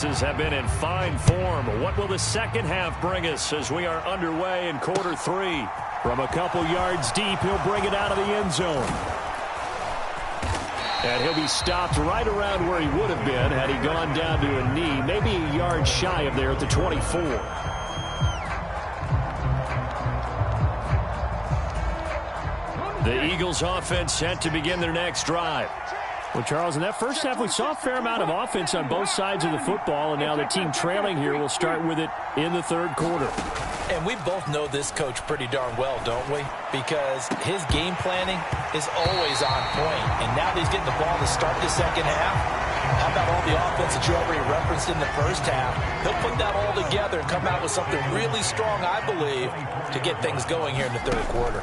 Have been in fine form. What will the second half bring us as we are underway in quarter three? From a couple yards deep, he'll bring it out of the end zone. And he'll be stopped right around where he would have been had he gone down to a knee, maybe a yard shy of there at the 24. The Eagles offense set to begin their next drive. Well, Charles, in that first half, we saw a fair amount of offense on both sides of the football, and now the team trailing here will start with it in the third quarter. And we both know this coach pretty darn well, don't we? Because his game planning is always on point. And now that he's getting the ball to start the second half, how about all the offense that you already referenced in the first half? He'll put that all together and come out with something really strong, I believe, to get things going here in the third quarter.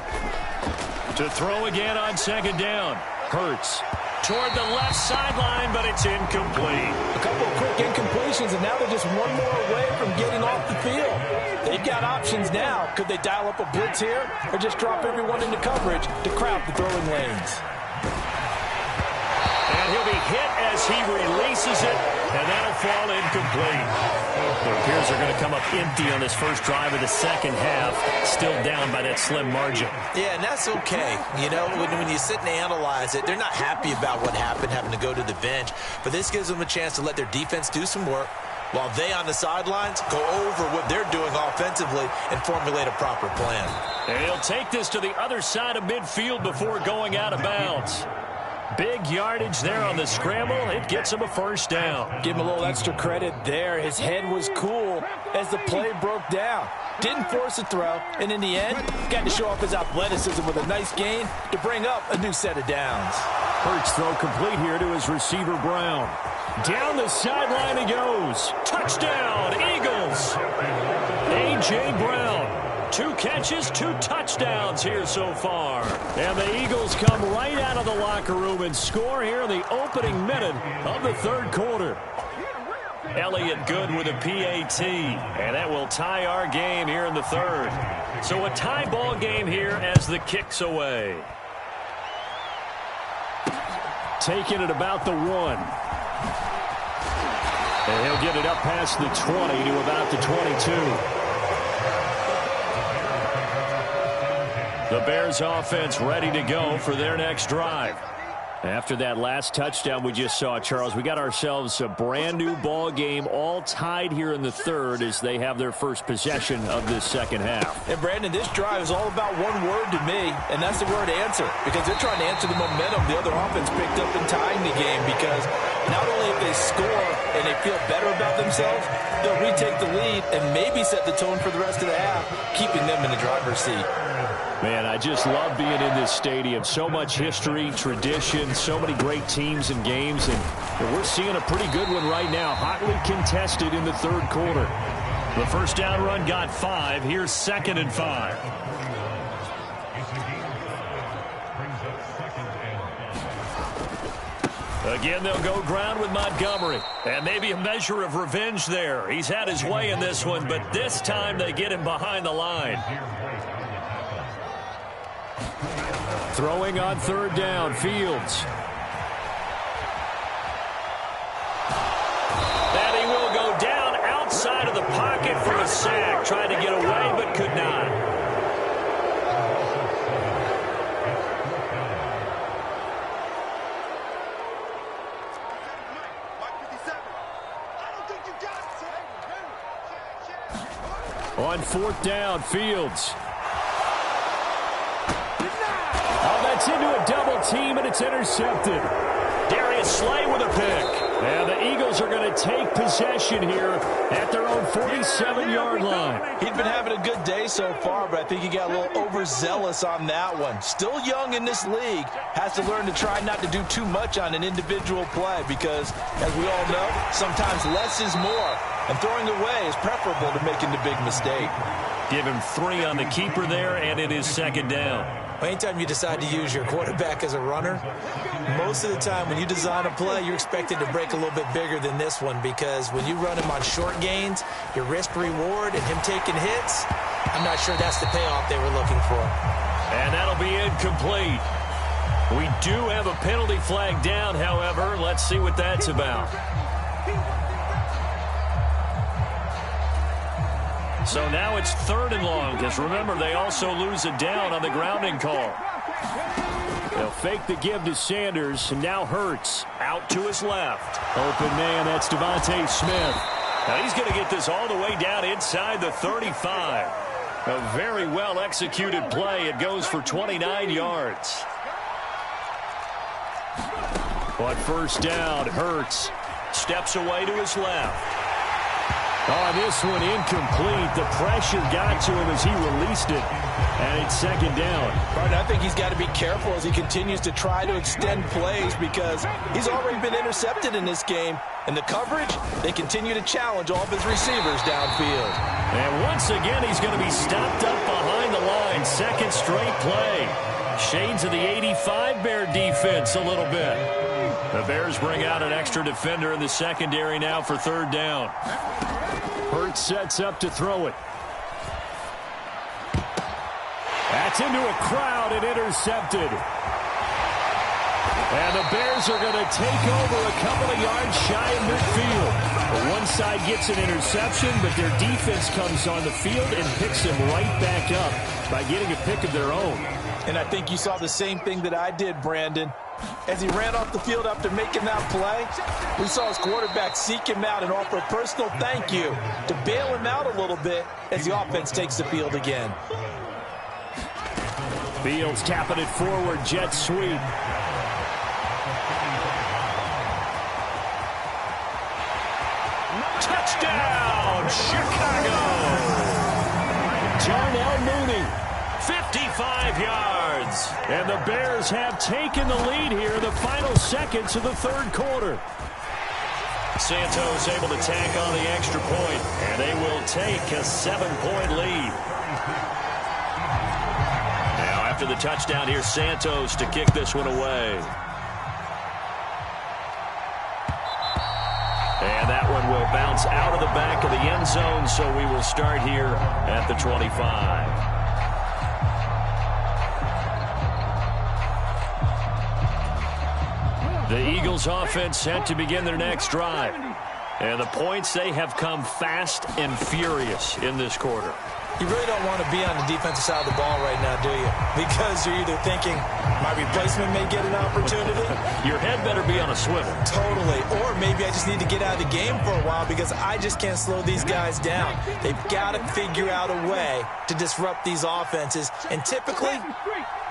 To throw again on second down. Hurts toward the left sideline, but it's incomplete. A couple of quick incompletions, and now they're just one more away from getting off the field. They've got options now. Could they dial up a blitz here or just drop everyone into coverage to crowd the throwing lanes? And he'll be hit as he releases it, and that'll fall incomplete. It appears they're going to come up empty on this first drive of the second half, still down by that slim margin. Yeah, and that's okay. You know, when you sit and analyze it, they're not happy about what happened, having to go to the bench. But this gives them a chance to let their defense do some work while they on the sidelines go over what they're doing offensively and formulate a proper plan. And he'll take this to the other side of midfield before going out of bounds. Big yardage there on the scramble. It gets him a first down. Give him a little extra credit there. His head was cool as the play broke down. Didn't force a throw, and in the end, got to show off his athleticism with a nice gain to bring up a new set of downs. Hurts throw complete here to his receiver, Brown. Down the sideline he goes. Touchdown, Eagles. A.J. Brown. 2 catches, 2 touchdowns here so far. And the Eagles come right out of the locker room and score here in the opening minute of the third quarter. Elliott good with a PAT, and that will tie our game here in the third. So a tie ball game here as the kick's away. Taking it about the 1. And he'll get it up past the 20 to about the 22. The Bears offense ready to go for their next drive. After that last touchdown we just saw, Charles, we got ourselves a brand new ball game, all tied here in the third as they have their first possession of this second half. And Brandon, this drive is all about one word to me, and that's the word answer, because they're trying to answer the momentum the other offense picked up in tying the game, because not only if they score and they feel better about themselves, they'll retake the lead and maybe set the tone for the rest of the half, keeping them in the driver's seat. Man, I just love being in this stadium. So much history, tradition, so many great teams and games, and we're seeing a pretty good one right now, hotly contested in the third quarter. The first down run got 5. Here's 2nd and 5. Again, they'll go ground with Montgomery. And maybe a measure of revenge there. He's had his way in this one, but this time they get him behind the line. Throwing on third down, Fields. And he will go down outside of the pocket for a sack. Tried to get away, but could not. On fourth down, Fields. That's into a double team, and it's intercepted. Darius Slay with a pick. And the Eagles are going to take possession here at their own 47-yard line. He's been having a good day so far, but I think he got a little overzealous on that one. Still young in this league. Has to learn to try not to do too much on an individual play because, as we all know, sometimes less is more. And throwing away is preferable to making the big mistake. Give him 3 on the keeper there, and it is 2nd down. Anytime you decide to use your quarterback as a runner, most of the time when you design a play, you're expected to break a little bit bigger than this one because when you run him on short gains, your risk-reward and him taking hits, I'm not sure that's the payoff they were looking for. And that'll be incomplete. We do have a penalty flag down, however. Let's see what that's about. So now it's 3rd and long, because remember, they also lose a down on the grounding call. They'll fake the give to Sanders, and now Hurts out to his left. Open man, that's Devontae Smith. Now he's going to get this all the way down inside the 35. A very well-executed play. It goes for 29 yards. On 1st down, Hurts steps away to his left. On this one, incomplete. The pressure got to him as he released it. And it's 2nd down. Right, I think he's got to be careful as he continues to try to extend plays because he's already been intercepted in this game. And the coverage, they continue to challenge all of his receivers downfield. And once again, he's going to be stopped up behind the line. 2nd straight play. Shades of the 85 Bear defense a little bit. The Bears bring out an extra defender in the secondary now for 3rd down. Hurts sets up to throw it. That's into a crowd and intercepted. And the Bears are going to take over a couple of yards shy of midfield. But one side gets an interception, but their defense comes on the field and picks them right back up by getting a pick of their own. And I think you saw the same thing that I did, Brandon. As he ran off the field after making that play, we saw his quarterback seek him out and offer a personal thank you to bail him out a little bit as the offense takes the field again. Fields tapping it forward, jet sweep. Touchdown, Chicago! Darnell Mooney, 55 yards. And the Bears have taken the lead here in the final seconds of the 3rd quarter. Santos able to tack on the extra point, and they will take a 7-point lead. Now after the touchdown, here's Santos to kick this one away. And that one will bounce out of the back of the end zone, so we will start here at the 25. The Eagles offense set to begin their next drive. And the points, they have come fast and furious in this quarter. You really don't want to be on the defensive side of the ball right now, do you? Because you're either thinking, my replacement may get an opportunity. Your head better be on a swivel. Totally. Or maybe I just need to get out of the game for a while because I just can't slow these guys down. They've got to figure out a way to disrupt these offenses. And typically,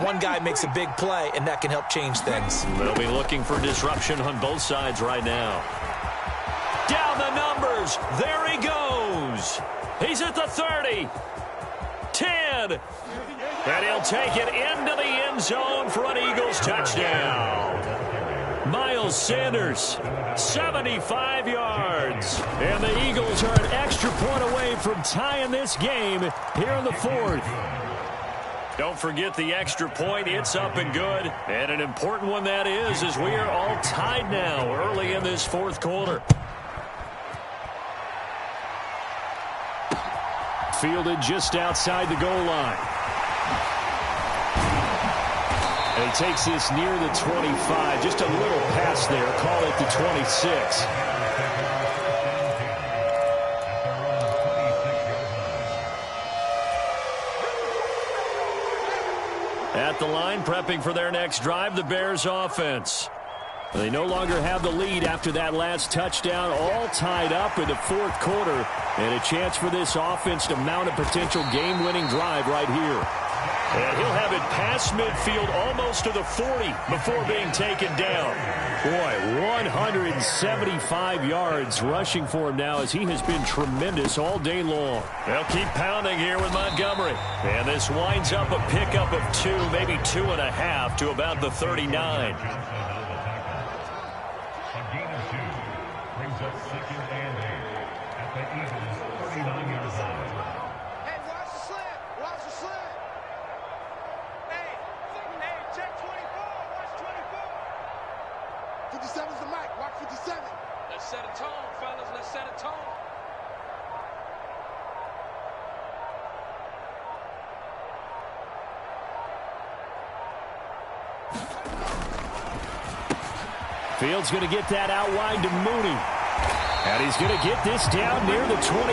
one guy makes a big play, and that can help change things. They'll be looking for disruption on both sides right now. Down the numbers. There he goes. He's at the 30. 10. And he'll take it into the end zone for an Eagles touchdown. Miles Sanders, 75 yards. And the Eagles are an extra point away from tying this game here in the 4th. Don't forget the extra point. It's up and good. And an important one that is, as we are all tied now early in this 4th quarter. Fielded just outside the goal line. And he takes this near the 25. Just a little pass there. Call it the 26. At the line, prepping for their next drive, the Bears offense. They no longer have the lead after that last touchdown, all tied up in the 4th quarter. And a chance for this offense to mount a potential game-winning drive right here. And he'll have it past midfield almost to the 40 before being taken down. Boy, 175 yards rushing for him now as he has been tremendous all day long. They'll keep pounding here with Montgomery. And this winds up a pickup of 2, maybe 2.5 to about the 39. Fields going to get that out wide to Mooney. And he's going to get this down near the 25.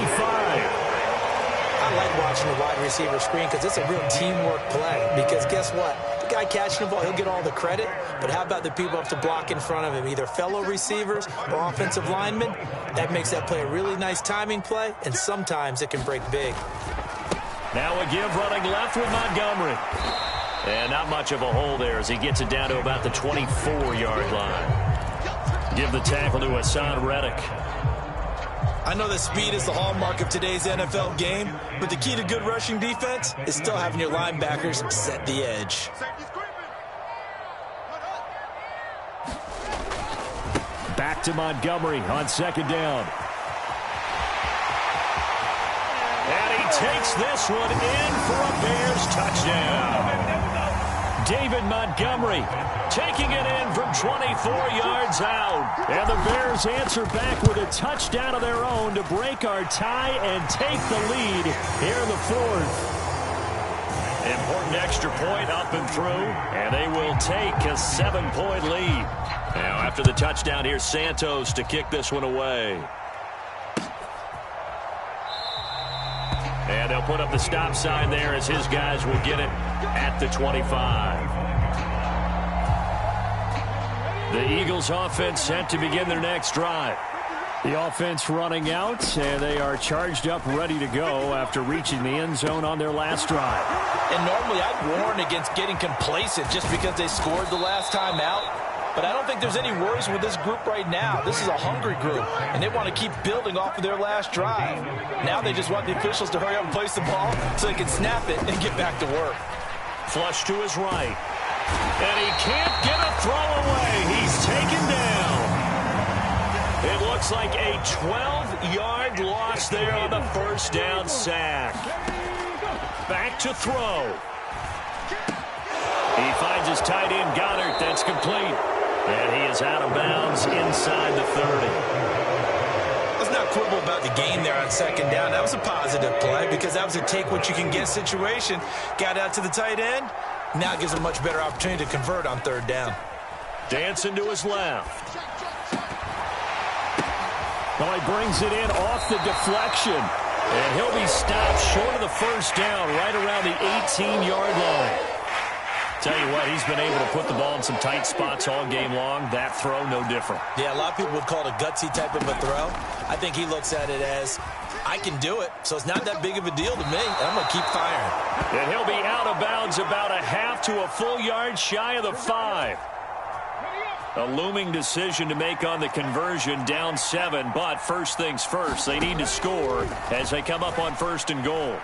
I like watching the wide receiver screen because it's a real teamwork play. Because guess what? The guy catching the ball, he'll get all the credit. But how about the people up to block in front of him, either fellow receivers or offensive linemen? That makes that play a really nice timing play, and sometimes it can break big. Now a give running left with Montgomery. And not much of a hole there as he gets it down to about the 24-yard line. Give the tackle to Hassan Reddick. I know that speed is the hallmark of today's NFL game, but the key to good rushing defense is still having your linebackers set the edge. Back to Montgomery on second down. And he takes this one in for a Bears touchdown. David Montgomery taking it in from 24 yards out. And the Bears answer back with a touchdown of their own to break our tie and take the lead here in the fourth. Important extra point up and through, and they will take a 7-point lead. Now after the touchdown, here's Santos to kick this one away. And they'll put up the stop sign there as his guys will get it at the 25. The Eagles offense set to begin their next drive. The offense running out, and they are charged up, ready to go after reaching the end zone on their last drive. And normally I'd warn against getting complacent just because they scored the last time out. But I don't think there's any worries with this group right now. This is a hungry group, and they want to keep building off of their last drive. Now they just want the officials to hurry up and place the ball so they can snap it and get back to work. Flush to his right. And he can't get a throw away. He's taken down. It looks like a 12-yard loss there on the first down sack. Back to throw. He finds his tight end, Goddard. That's complete. And he is out of bounds inside the 30. Let's not quibble about the gain there on second down. That was a positive play because that was a take-what-you-can-get situation. Got out to the tight end. Now gives him a much better opportunity to convert on third down. Dancing to his left. Well, he brings it in off the deflection. And he'll be stopped short of the first down right around the 18-yard line. Tell you what, he's been able to put the ball in some tight spots all game long. That throw, no different. Yeah, a lot of people would call it a gutsy type of a throw. I think he looks at it as, I can do it, so it's not that big of a deal to me, and I'm going to keep firing. And he'll be out of bounds about a half to a full yard shy of the 5. A looming decision to make on the conversion, down 7, but first things first, they need to score as they come up on first and goal.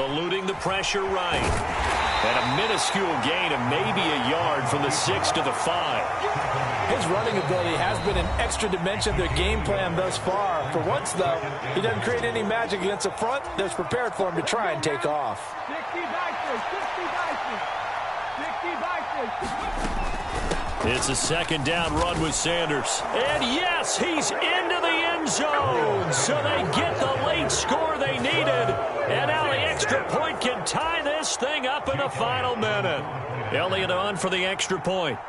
Eluding the pressure right. And a minuscule gain of maybe a yard from the 6 to the 5. His running ability has been an extra dimension of their game plan thus far. For once, though, he doesn't create any magic against the front that's prepared for him to try and take off. 60 It's a second down run with Sanders. And yes, he's into the end zone. So they get the late score they needed. And now the extra point can tie this thing up in the final minute. Elliott on for the extra point.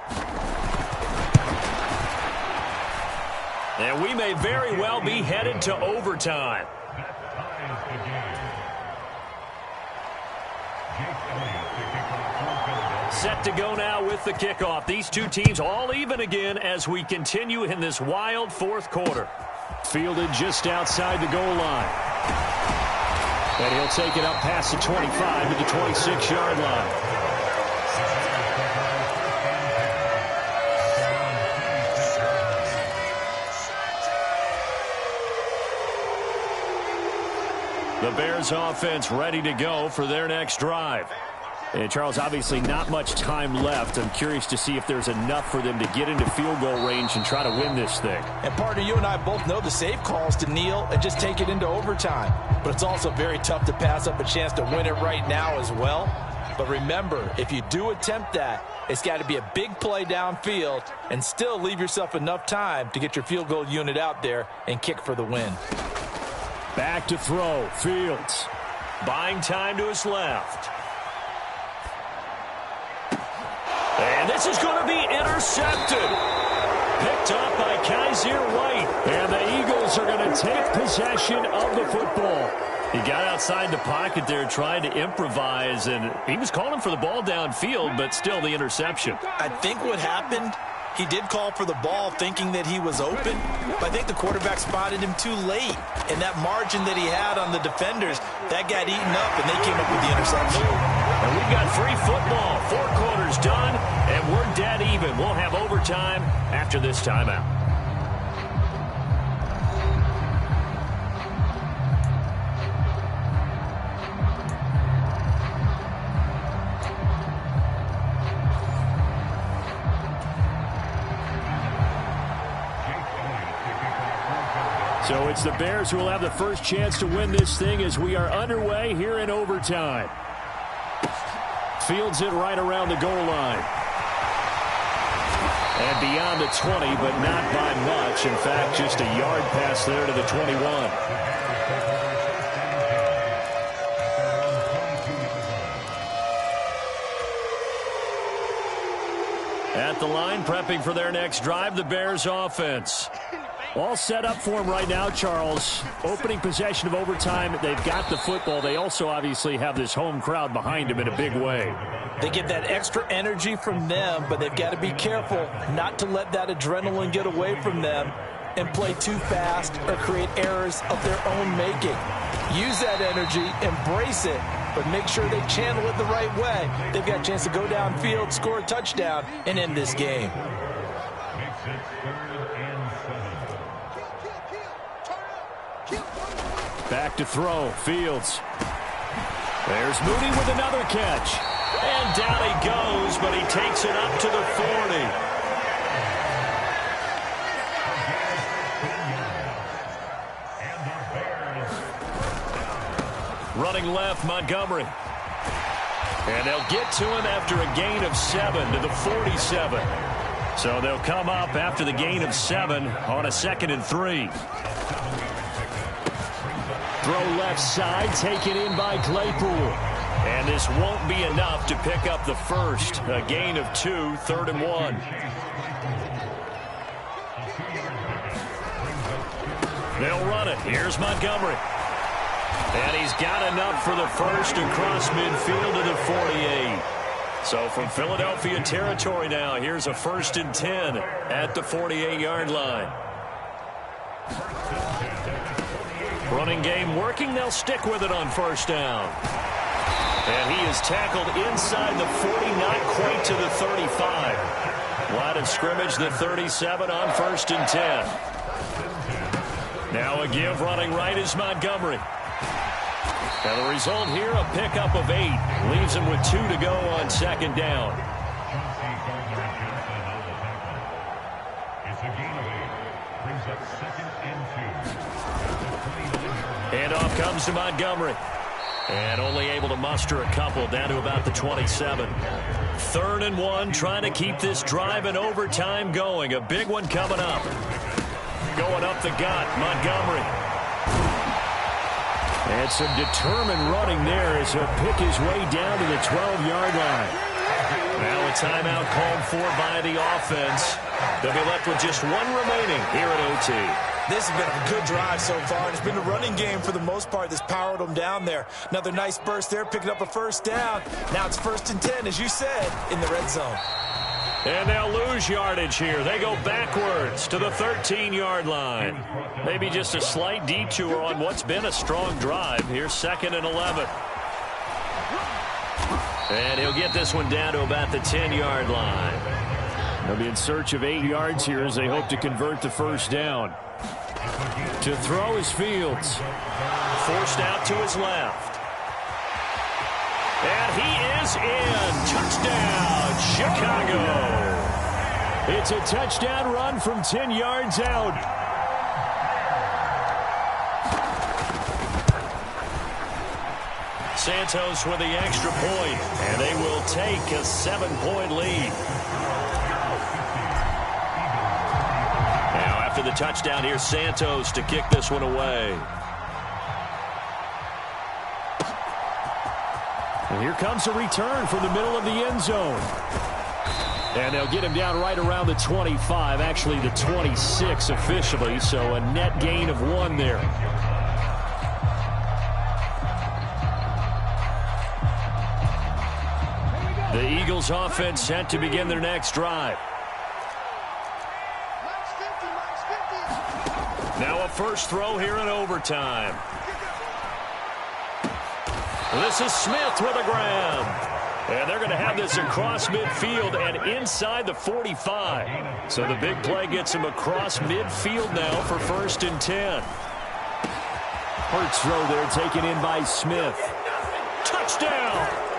And we may very well be headed to overtime. Set to go now with the kickoff. These two teams all even again as we continue in this wild fourth quarter. Fielded just outside the goal line. And he'll take it up past the 25 to the 26-yard line. The Bears offense ready to go for their next drive. And Charles, obviously not much time left. I'm curious to see if there's enough for them to get into field goal range and try to win this thing. And partner, you and I both know the safe calls to kneel and just take it into overtime. But it's also very tough to pass up a chance to win it right now as well. But remember, if you do attempt that, it's got to be a big play downfield and still leave yourself enough time to get your field goal unit out there and kick for the win. Back to throw. Fields. Buying time to his left. And this is going to be intercepted. Picked up by Kaiser White. And the Eagles are going to take possession of the football. He got outside the pocket there trying to improvise, and he was calling for the ball downfield, but still the interception. I think what happened, he did call for the ball thinking that he was open, but I think the quarterback spotted him too late. And that margin that he had on the defenders, that got eaten up, and they came up with the interception. And we've got free football. 4 quarters done, and we're dead even. We'll have overtime after this timeout. So it's the Bears who will have the first chance to win this thing as we are underway here in overtime. Fields it right around the goal line. And beyond the 20, but not by much. In fact, just a yard pass there to the 21. At the line, prepping for their next drive, the Bears offense. All set up for him right now, Charles. Opening possession of overtime. They've got the football. They also obviously have this home crowd behind them in a big way. They get that extra energy from them, but they've got to be careful not to let that adrenaline get away from them and play too fast or create errors of their own making. Use that energy, embrace it, but make sure they channel it the right way. They've got a chance to go downfield, score a touchdown, and end this game. Back to throw, Fields. There's Mooney with another catch. And down he goes, but he takes it up to the 40. Running left, Montgomery. And they'll get to him after a gain of 7 to the 47. So they'll come up after the gain of 7 on a 2nd and 3. Throw left side, taken in by Claypool. And this won't be enough to pick up the first. A gain of 2, 3rd and 1. They'll run it. Here's Montgomery. And he's got enough for the first across midfield to the 48. So from Philadelphia territory now, here's a 1st and 10 at the 48-yard line. Running game working. They'll stick with it on 1st down. And he is tackled inside the 40, not quite to the 35. Line of scrimmage, the 37 on 1st and 10. Now a give running right is Montgomery. And the result here, a pickup of 8. Leaves him with 2 to go on 2nd down. Handoff comes to Montgomery. And only able to muster a couple down to about the 27. 3rd and 1, trying to keep this drive in overtime going. A big one coming up. Going up the gut, Montgomery. And some determined running there as he'll pick his way down to the 12-yard line. Now a timeout called for by the offense. They'll be left with just 1 remaining here at OT. This has been a good drive so far, and it's been a running game for the most part that's powered them down there. Another nice burst there, picking up a 1st down. Now it's 1st and 10, as you said, in the red zone. And they'll lose yardage here. They go backwards to the 13-yard line. Maybe just a slight detour on what's been a strong drive. Here's 2nd and 11. And he'll get this one down to about the 10-yard line. They'll be in search of 8 yards here as they hope to convert the 1st down. To throw is Fields. Forced out to his left. And he is in. Touchdown, Chicago. It's a touchdown run from 10 yards out. Santos with the extra point, and they will take a 7-point lead. Now after the touchdown, here's Santos to kick this one away. And here comes a return from the middle of the end zone. And they'll get him down right around the 25, actually the 26 officially, so a net gain of 1 there. Eagles offense set to begin their next drive. Now a first throw here in overtime. This is Smith with a grab. And they're going to have this across midfield and inside the 45. So the big play gets him across midfield now for 1st and 10. Hurts throw there taken in by Smith. Touchdown!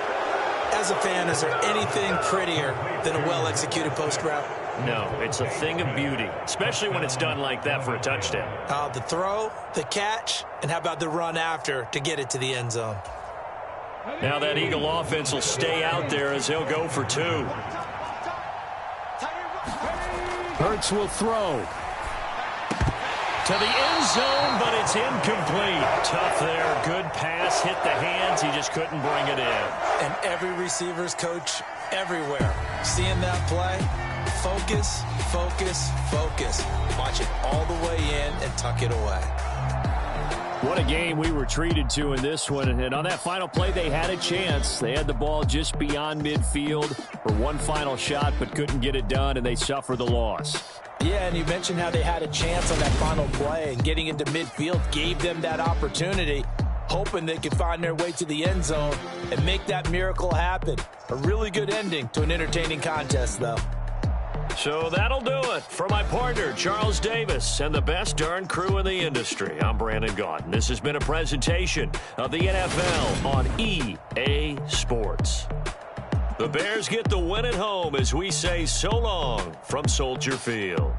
As a fan, is there anything prettier than a well-executed post route? No, it's a thing of beauty, especially when it's done like that for a touchdown. The throw, the catch, and how about the run after to get it to the end zone? Now that Eagle offense will stay out there as they'll go for 2. Hurts will throw. To the end zone, but it's incomplete. Tough there. Good pass. Hit the hands. He just couldn't bring it in. And every receiver's coach everywhere. Seeing that play, focus, focus, focus. Watch it all the way in and tuck it away. What a game we were treated to in this one. And on that final play, they had a chance. They had the ball just beyond midfield for one final shot, but couldn't get it done, and they suffer the loss. Yeah, and you mentioned how they had a chance on that final play, and getting into midfield gave them that opportunity, hoping they could find their way to the end zone and make that miracle happen. A really good ending to an entertaining contest, though. So that'll do it. For my partner, Charles Davis, and the best darn crew in the industry, I'm Brandon Gaudin. This has been a presentation of the NFL on EA Sports. The Bears get the win at home as we say so long from Soldier Field.